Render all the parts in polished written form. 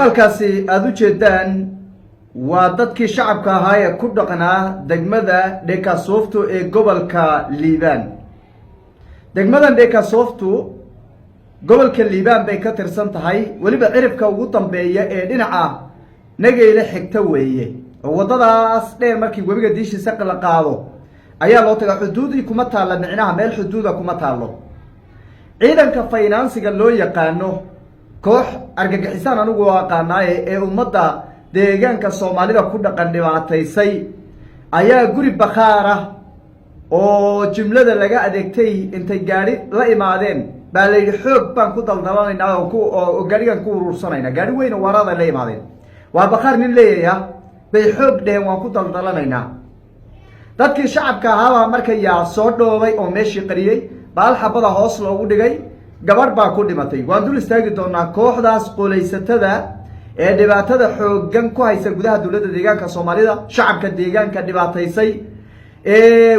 halkaasi aad u jeedaan waa dadkii shacabka ahaa ee ku dhaqnaa degmada Dhekasooftu ee gobolka Liibaan. degmadan Dhekasooftu gobolka Liibaan bay ka tirsan tahay, waliba ciribka ugu dambeeya ee dhinaca Nageyle xigta weeye. wadadaas dheer markii webiga diishiisa la qaado ayaa loo tagaa. xuduudii kuma taala, micnaha meel xuduuda kuma taalo. ciidanka financiga loo yaqaano koox argagixisaan anigu aqaanaaye ee ummadda deegaanka Soomaalida ku dhaqan dhibaataysay ayaa guri bakhaara oo jumlada laga adeegtay intay gaari la imaadeen baa la yidhi xoog baan ku daldalanaynaa oo gaarigan ku urursanayna. gaari weyn oo waraada la imaadeen, waa bakhaar nin leeyahay bay xoog dheheen waan ku daldalanaynaa. dadkii shacabka ahaa markaa soo dhoobay oo meeshii qariyay, baal xabada hoos loogu dhigay, gabar baa ku dhimatay. waan dul istaagi doonaa kooxdaas qolaysatada ee dhibaatada xooggan ku haysa gudaha dowladda deegaanka Soomaalida, shacabka deegaanka dhibaataysay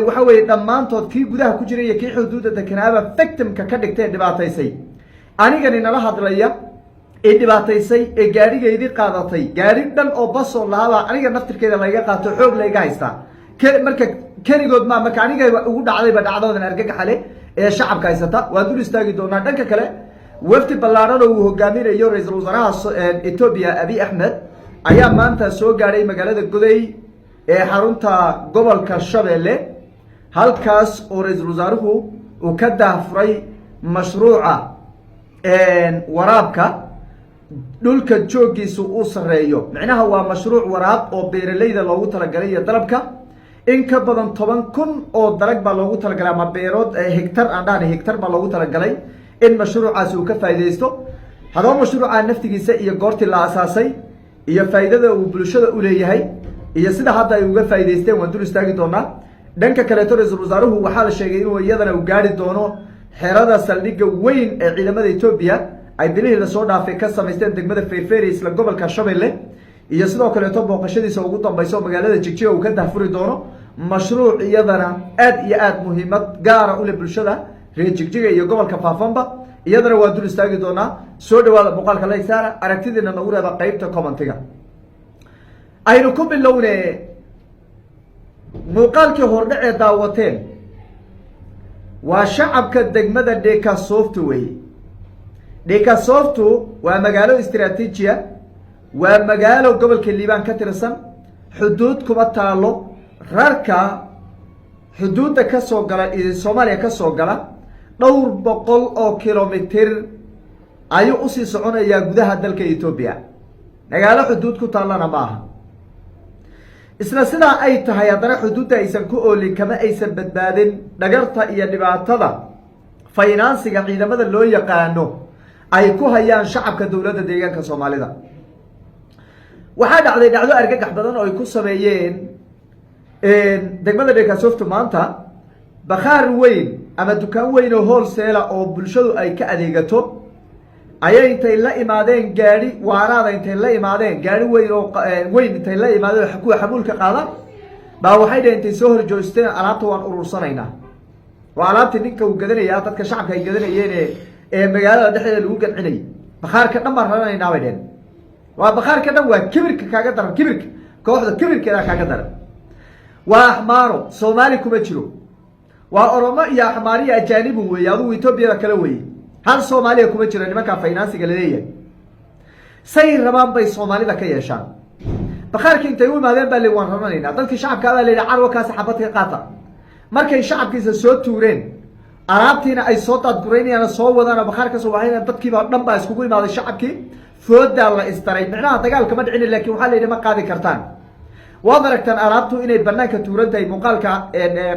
waxa weeye dhammaantood kii gudaha ku jiray iyo kii xuduudda dekanaaba victimka ka dhigtay dhibaataysay. anigani nala hadlaya ee dhibaataysay ee gaarigeedii qaadatay, gaari dhan oo basoo lahaaba aniga naftirkeeda laga qaato, xoog layga haystaa. marka keligood ma marka aniga ugu dhacdayba dhacdoodan argagaxale ee shacabka haysata. waan dul istaagi doonaa. dhanka kale wafdi ballaaran oo uu hogaaminayo ra'iisul wasaaraha Ethiopia Abiy Ahmed ayaa maanta soo gaaray magaalada Goday ee xarunta gobolka Shabeelle, halkaas oo ra'iisul wasaaruhu uu ka daafuray mashruuca waraabka dhulka joogiisu uu sareeyo. micnaha waa mashruuc waraab oo beeralayda loogu talagalay iyo dalabka in ka badan 10,000 oo dalag baa loogu talagalay, ama beerood hektar aan dhahnay hektar baa loogu talagalay in mashruucaasi uu ka faa'iideysto. hadaba mashruuca naftigiisa iyo goortii la asaasay iyo faa'iidada uu bulshada u leeyahay iyo sida hadda ay uga faa'iideysteen waan dul istaagi doonaa. dhanka kale ra'iisul wasaaruhu waxaa la sheegay inuu iyadana u gaari doono xerada saldhigga weyn ee ciidamada Ethiopia ay bilihii la soo dhaafay ka samaysteen degmada Feerfeer isla gobolka Shabeelle, iyo sidoo kale booqashadiisa ugu dambayso magaalada Jigjiga uu ka daafuri doono mashruuc iyadana aad iyo aad muhiimad gaara u leh bulshada reer Jigjiga iyo gobolka Faafanba. iyadana waa dul istaagi doonaa. soo dhawaada muuqaalka like saara, aragtidiina nagu reeba qaybta commentiga. aynu ku bilownay muuqaalkii hordhace daawateen waa shacabka degmada Dhekasooftu weeye. Dhekasooftu waa magaalo istiraatiijiya, waa magaalo gobolka Liibaan ka tirsan, xuduud kuma taalo. rarka xuduudda ka soo gala ee Soomaaliya ka soo gala dhowr boqol oo kilomitir ayuu u sii soconayaa gudaha dalka Ethiopia. magaalo xuduud ku taalana maaha. isla sidaa ay tahay haddana xuduudda aysan ku oolin kama aysan badbaadin dhagarta iyo dhibaatada financiga ciidamada loo yaqaano ay ku hayaan shacabka dowladda deegaanka Soomaalida. waxaa dhacday dhacdo argagax badan oo ay ku sameeyeen degmada Dhekasooftu maanta. bakhaar weyn ama dukaan weyn oo wholesale oo bulshadu ay ka adeegato ayay intay la imaadeen gaari waaraada, intay la imaadeen gaari weyn oo weyn intay la imaadeen kuwa xamuulka qaada baa waxay dhaheen intay soo horjoosteen alaabta waan urursanaynaa. waa alaabtii ninka uu gadanaya, dadka shacabka ay gadanayeen ee magaalada dhexdeeda lagu gancinayay. bakhaarka dhan baan raranaynaa bay dhaheen. waa bakhaarka dhan waa kibirka kaaga daran, kibirka kooxda kibirkeeda kaaga daran. waa axmaaro, Soomaali kuma jiro. waa Oromo iyo axmaari iyo ajaanibu weeye, adugu Ethiopia kale weeye. hal Soomaaliya kuma jiro nimanka financiga la leeyahay. say rabaan bay Soomaalida ka yeeshaan. bakhaarkii intay u imaadeen baa waan raranaynaa. dadkii shacabka baa leeyahay carwo kaas xabadka qaata. markay shacabkiisa soo tuureen alaabtiina ay soo daadguraynayaan soo wadaan bakhaarka soo waxayna dadkiiba dhan baa iskugu imaaday. shacabkii fooda la istaray, micnaha dagaalka ma dhicin laakiin waxaa la yidhi ma qaadi kartaan. waad aragtaan alaabtu inay banaanka tuuran tahay. muuqaalka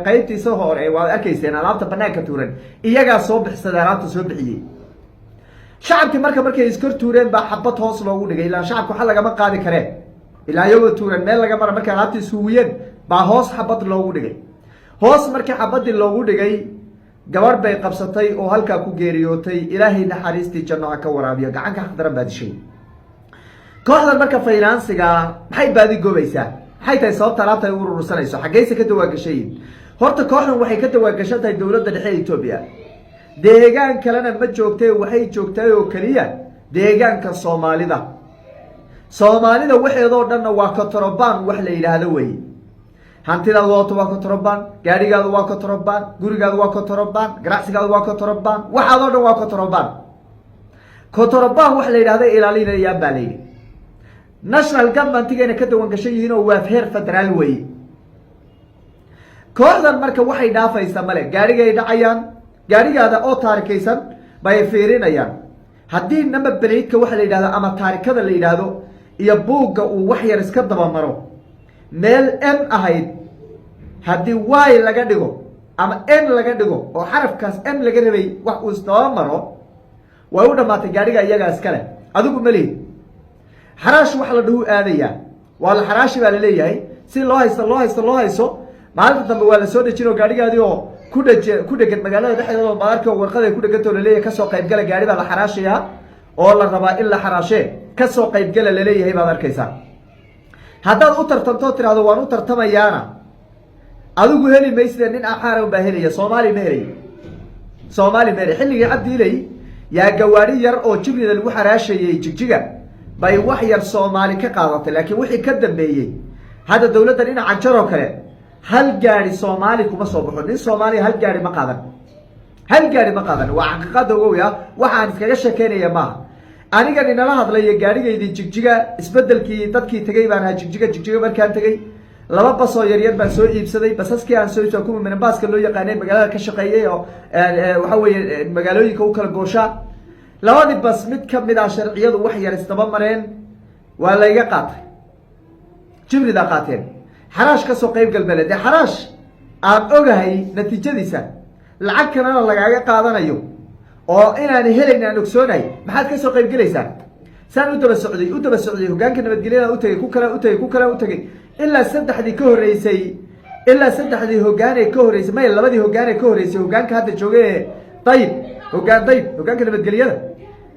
qaybtiisa hore waad arkayseen alaabta banaanka tuuran, iyagaa soo bixsaday alaabta soo bixiyey. shacabkii markay iskor tuureen baa xabad hoos loogu dhigay, ilaa shacabka waxa lagama qaadi kareen ilaa iyagoo tuuran meel laga mara. markay alaabtii suuwiyeen baa hoos xabad loogu dhigay. hoos markii xabadii loogu dhigay gabar bay qabsatay oo halkaa ku geeriyootay. ilaahay naxariistii janno ha ka waraabiyo, gacanka xaq daran baa dishay. kooxdan marka financiga maxay baadi goobaysaa? maxay tahay sababta alaabta ay u urursanayso? xaggayse ka dawaagashay? horta kooxdan waxay ka dawaagashan tahay dowladda dhexe ee Ethiopia. deegaan kalena ma joogtay, waxay joogtay oo kaliya deegaanka Soomaalida. soomaalida waxeedoo dhanna waa kotorobaan wax la yidhaahdo weeye hantidaadu wadato waa kotorobaan gaadhigaadu waa kotorobaan gurigaadu waa kotorobaan ganacsigaadu waa kotorobaan waxaadoo dhan waa kotorobaan kotorobaan wax la yidhahdo ilaalinayaan baa layidhi national governmentigayna ka dawan gashan yihiin oo waa heer federaal weeye kooxdan marka waxay dhaafaysa male gaadhigay dhacayaan gaadhigaada oo taarikaysan bay fiirinayaan haddii number plate-ka waxa la yidhahdo ama taarikada la yidhaahdo iyo buugga uu wax yar iska dabamaro meel m ahayd haddii y laga dhigo ama n laga dhigo oo xarafkaas m laga rabay wax uu isdabamaro way u dhamaatay gaadhiga iyagaa iskale adigu malihi xaraash wax la dhahu aadayaa waa la xaraashi baa laleeyahay si loo haysto maalinta dambe waa la soo dejin oo gaadhigaadii oo ku dhegan magaalada dhexdeeda oo maarka warqada ay ku dhegantoo laleeyahay kasoo qaybgala gaadhi baa la xaraashayaa oo la rabaa in la xaraashee kasoo qaybgala laleeyahay baad arkaysaa haddaad u tartamtoo tirahdo waan u tartamayaana adigu heli mayside nin axaaran baa helaya soomaali ma helay xilligii cabdiiley yaa gawaadhi yar oo jibrida lagu xaraashayey jigjiga bay wax yar soomaali ka qaadatay laakiin wixii ka dambeeyey hadda dawladda dhinaca jaroo kale hal gaadhi soomaali kuma soo baxo nin soomaaliya hal gaadhi ma qaadan waa xaqiiqada ogow ah waxaan iskaga sheekeynaya maaha anigan inala hadlaya gaadhigaydii jigjiga isbedelkii dadkii tegay baan ahaa jigjiga markaan tegey 2 bas oo yaryar baan soo iibsaday basaskii aan soo iibsaday kuwa minibaaska loo yaqaanay magaalada ka shaqeeyay oo waxa weeye magaalooyinka u kala gooshaa 2 bas mid ka mid ah sharciyadu wax yar isdaba mareen waa la iga qaatay jibrida qaateen xaraash ka soo qayb galbeed xaraash aan ogahay natiijadiisa lacag kalena lagaaga qaadanayo oo inaan helayn aan ogsoonahay maxaad ka soo qayb galaysaa saan u daba socday hoggaanka nabadgelyada u tagay ku kale u tagay ilaa saddexdii hoggaanee ka horreysay may labadii hoggaanee ka horreysay hoggaanka hadda jooga ee hoggaanka nabadgelyada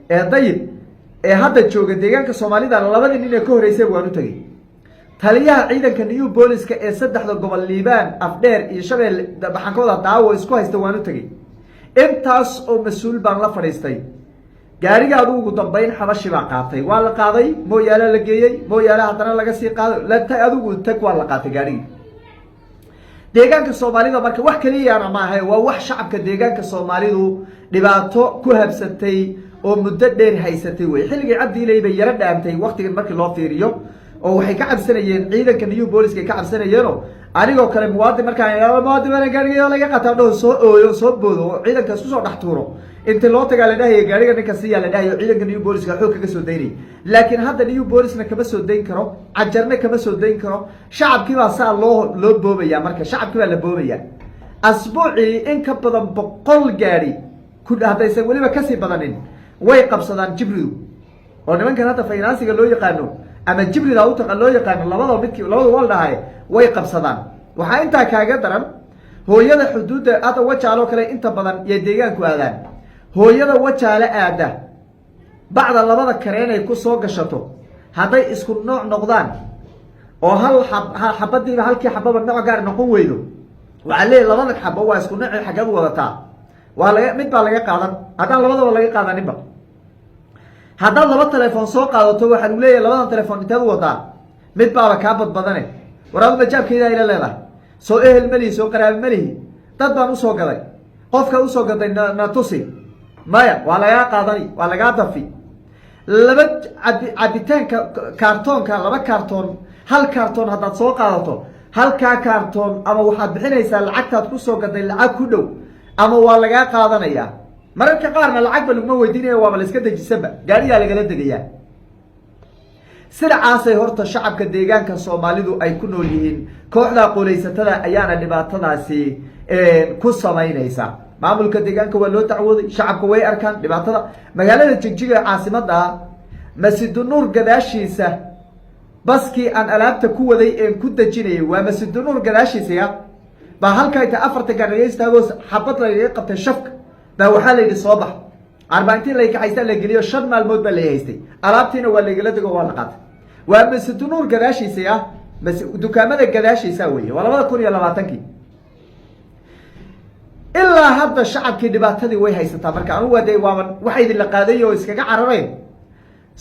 ee dayib ee hadda jooga deegaanka soomaalida labadii nin ee ka horreysay waan u tagay taliyaha ciidanka new booliska ee 3 gobol liibaan afdheer iyo shabeelle baxankooda daawo isku haysta waan u tagay intaas oo mas-uul baan la fadhiistay gaariga adugu ugu dambeyn xabashi baa qaatay waa la qaaday mooyaala la geeyey mooyaala haddana laga sii qaado adigu tag waa la qaatay gaarigii deegaanka soomaalida marka wax kaliyaana maaha waa wax shacabka deegaanka soomaalidu dhibaato ku habsatay oo muddo dheer haysatay wey xilligii cabdiiley bay yaro dhaantay waqtigan markii loo fiiriyo oo waxay ka cabsanayeen ciidanka new booliska ka cabsanayeenoo anigoo kale muwaadin markaan gaariga laga qataa dhaho soo ooyo soo boodo oo ciidanka isku soo dhex tuuro inta loo tagaa la dhahaya gaariga ninka siiyaa la dhahayo ciidanka new booliska xoog kaga soo daynay laakiin hadda new boolisna kama soo dayn karo cajarna kama soo dayn karo shacabkii baa saa loo boobaya marka shacabkii baa la boobaya asbuucii in ka badan 100 gaari ku haddaysan weliba kasii badanin way qabsadaan jibridu oo nimankan hadda finansiga loo yaqaano ama jibrida u taqa loo yaqaano labada wal dhahay way qabsadaan waxaa intaa kaaga daran hooyada xuduudda hadda wajaalo kale inta badan iyo deegaanku aadaan hooyada wajaale aada bacda labada kareen ay ku soo gashato hadday isku nooc noqdaan oo hal xabadiiba halkii xababa nooc gaar noqon weydo waxaa leeyahay labada xabo waa isku nooc xagad wadataa mid baa laga qaadan haddaan labadaba laga qaadaninba haddaad 2 telefoon soo qaadato waxaa lagu leeyahay 2 telefoon inteed u wadaa mid baaba kaa badbadane waraadu majaabkeeda ila leedahay soo ehel malihi soo qaraabo malihi dad baan usoo gaday qofka usoo gaday na tusi maya waa lagaa qaadani waa lagaa dafi 2 cabitaanka kaartoonka 2 kaartoon hal kaartoon haddaad soo qaadato halkaa kaartoon ama waxaad bixinaysaa lacagtaad kusoo gaday lacag ku dhow ama waa lagaa qaadanayaa mararka qaarna lacagba laguma weydiinaya waaba la iska dejisanba gaariyaa lagala degayaa sidacaasay horta shacabka deegaanka soomaalidu ay ku nool yihiin kooxda qooleysatada ayaana dhibaatadaasi ku samaynaysa maamulka deegaanka waa loo dacwooday shacabka way arkaan dhibaatada magaalada jigjiga caasimada Masjidunuur gadaashiisa baskii aan alaabta ku waday ee ku dajinayay waa Masjidunuur gadaashiisa baa halka ay 4 gaariga istaago xabad laga qabtay shafka baa waxaa la yidhi soo bax arbaaintii la kaxaysta la geliyo 5 maalmood baa la haystay alaabtiina waa lagala dego waa la qaatay waa Masjidunuur gadaashiisa dukaamada gadaashiisa weeye waa 2020 ilaa hadda shacabkii dhibaatadii way haysataa marka anu waday waxay idin la qaaday oo iskaga carareen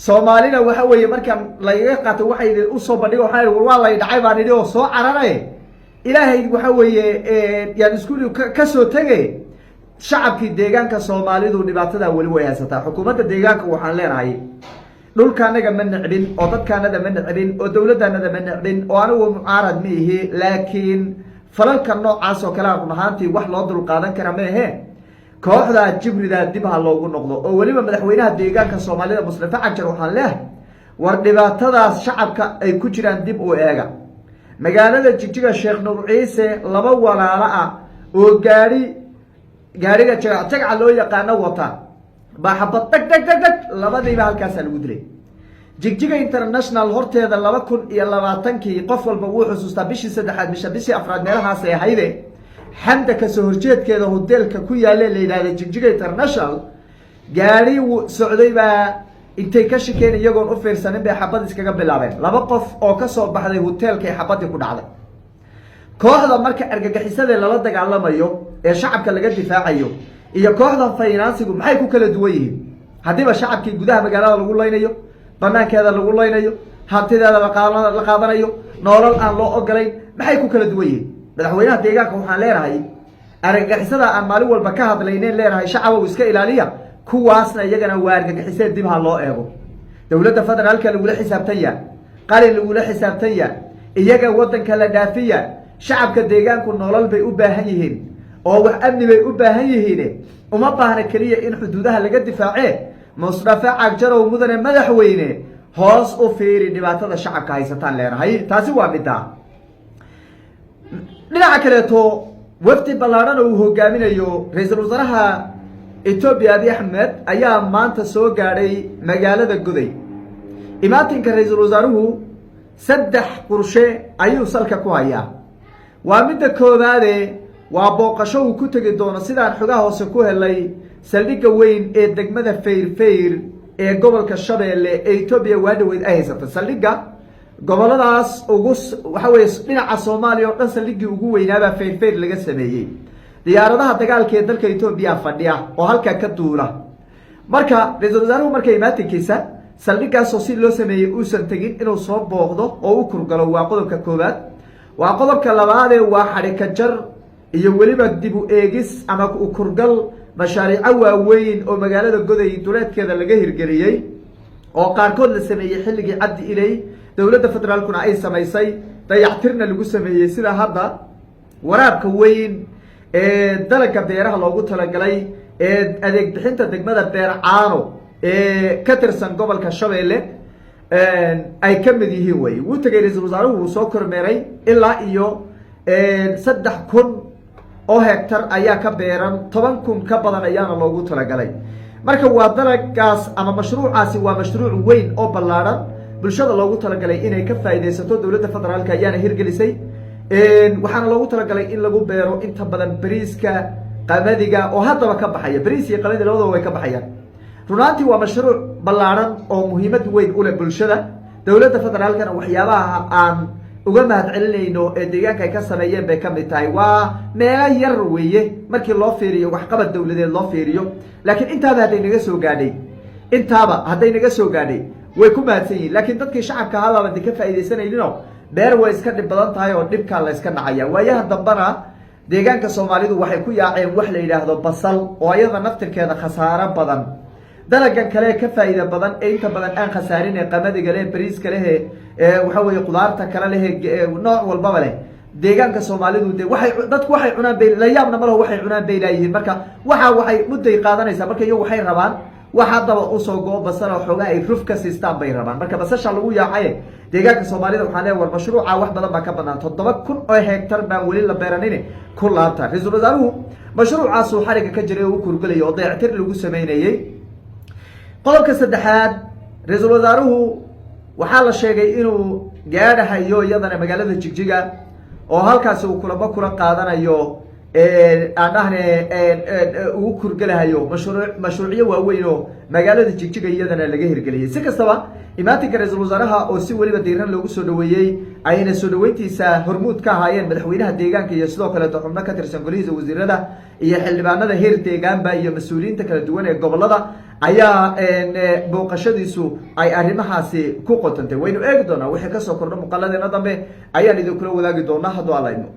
soomaalina waxa weeye markaan lagaga qaato waxay usoo bandhigo waxaa waa lay dhacay baan idhi oo soo cararaye ilaahay waxa weeye yaan iskuul ka soo tegay shacabkii deegaanka soomaalidu dhibaatada weli way haysataa xukuumadda deegaanka waxaan leenahay dhulkaanaga ma nicbin oo dadkaanada ma nicbin oo dowladdaanada ma nicbin oo anigu mucaarad ma ihi laakiin falalka noocaas oo kale run ahaantii wax loo dulqaadan kara ma ahe kooxda jibridaa dib ha loogu noqdo oo weliba madaxweynaha deegaanka soomaalida Mustafa Cagjar waxaan leeyahay war dhibaatadaas shacabka ay ku jiraan dib u eega magaalada Jigjiga Sheekh Nuur Ciise laba walaalo ah oo gaariga jagac loo yaqaano wata baaxabad tag labadiiba halkaas lagu dilay Jigjiga International horteeda 2020kii qof walba wuu xusuustaa bishii 3aad bishii 4aad meelahaas ay hayde xamda ka soo horjeedkeeda hoteelka ku yaale la yiraahdo Jigjiga International gaari socday baa intay ka shakeen iyagoon u fiirsanin bay xabad iskaga bilaabeen laba qof oo ka soo baxday hoteelka ay xabadii ku dhacday kooxda marka argagixisada lala dagaalamayo ee shacabka laga difaacayo iyo kooxda financigu maxay ku kala duwan yihiin hadiiba shacabkii gudaha magaalada lagu leynayo banaankeeda lagu leynayo hantideeda la qaadanayo nolol aan loo ogolayn maxay ku kala duwan yihiin madaxweynaha deegaanka waxaan leenahay argagixisada aan maalin walba ka hadlayneen leenahay shacabku iska ilaaliya kuwaasna iyagana waa argagixisada dib ha loo eego dowladda federaalka lagu xisaabtanya qalin lagu xisaabtanya iyaga wadanka la dhaafiya shacabka deegaanku nolol bay u baahan yihiin oo wax amni bay u baahan yihiin uma baahna kaliya in xuduudaha laga difaacee Mustafa Cagjar oo mudane madaxweyne hoos u fiiri dhibaatada shacabka haysataan leenahay taasi waa midda dhinaca kale to wafdi ballaaran oo hogaaminayo ra'iisul wasaaraha Ethiopia Abiy Ahmed ayaa maanta soo gaaray magaalada Goday imaatinka ra'iisul wasaaruhu 3 qorshe ayuu salka ku hayaa waa midda koobaad waa booqasho uu ku tagi doono sidaan xogaha hoose ku helay saldhigga weyn ee degmada Feyrfeyr ee gobolka Shabeelle ee Ethiopia waadhaweyd ay haysato saldhigga goboladaas ugu waxa weeye dhinaca Soomaaliya oo dhan saldhiggii ugu weynaaba Feyrfeyr laga sameeyay diyaaradaha dagaalka ee dalka Ethiopia fadhiya oo halka ka duula marka ra'iisul wasaaruhu markay imaatinkiisa saldhiggaas oo si loo sameeyay uusan tagin inuu soo booqdo oo uu kurgalo waa qodobka koobaad waa qodobka labaad ee waa xarika jar iyo weliba dib u eegis ama u kurgal mashaariic waaweyn oo magaalada Goday duleedkeeda laga hirgeliyay oo qaarkood la sameeyay xilligii Cabdi Ilay dowladda federaalkuna ay sameysay dayactirna lagu sameeyay sida hadda waraabka weyn ee dalka beeraha loogu talagalay ee adeeg bixinta degmada Beer Caano ee ka tirsan gobolka Shabeelle ay ka mid yihiin way uu tagay ra'iisul wasaaruhu uu soo kormeeray ilaa iyo 3,000 oo hektar ayaa ka beeran 10,000 ka badan ayaana loogu talagalay marka waa dalagaas ama mashruucaasi waa mashruuc weyn oo ballaaran bulshada loogu talagalay inay ka faa'iideysato dowladda federaalka ayaana hirgelisay waxaana loogu talagalay in lagu beero inta badan bariiska qamadiga oo haddaba ka baxaya bariis iyo qamadi labadaba way ka baxayaan runtii waa mashruuc ballaaran oo muhiimad weyn u leh bulshada dowladda federaalkana waxyaabaha aan uga mahad celinayno ee deegaanka ay ka sameeyeen bay ka mid tahay waa meelo yar weeye markii loo fiiriyo wax qabad dowladeed loo fiiriyo laakiin intaaba hadday naga soo gaadhay way ku mahadsan yihiin laakiin dadkii shacabka ahaaba ka faa'iideysanayno beer way iska dhib badan tahay oo dhibka la iska dhacaya waayaha dambana deegaanka Soomaalidu waxay ku yaaceen wax la yiraahdo basal oo ayada naftirkeeda khasaaro badan dalagan kale ka faa'iido badan ee inta badan aan khasaarin ee qamadiga leh bariiska leh waxa weeye qudaarta kale leh nooc walba leh deegaanka Soomaalidu waxay dadku waxay cunaan bay la yaabna malaha waxay cunaan bay leeyihiin marka waxay mudday qaadanaysaa marka iyagu waxay rabaan waxa daba u soo goob basal oo xogaa ay ruf ka siistaan bay rabaan marka basasha lagu yaacay deegaanka Soomaalida waxaan leeyahay war mashruuca wax badan ba ka banaan 7,000 oo hektar baan wali la beeranin ku laabta ra'iisul wasaaruhu mashruucaas uu xariga ka jiray oo kurgalay oo dayactir lagu sameeyay qodobka saddexaad ra'iisul wasaaruhu waxaa la sheegay inuu gaadhayo iyadana magaalada Jigjiga oo halkaas uu kulamo kula qaadanayo uu kurgalahayo mashruuciyo waaweyn oo magaalada Jigjiga iyadana laga hirgeliyay si kastaba imaatinka ra'iisul wasaaraha oo si waliba diiran loogu soo dhaweeyay ayna soo dhaweyntiisa hormuud ka ahaayeen madaxweynaha deegaanka iyo sidoo kale xubno ka tirsan golihiisa wasiirada iyo xildhibaanada heer deegaanba iyo mas'uuliyiinta kala duwan ee gobolada ayaa booqashadiisu ay arrimahaasi ku qotantay waynu eegi doonaa wixii kasoo kordho muuqaaladeena dambe ayaan idinkula wadaagi doonaa hadduu alla idmo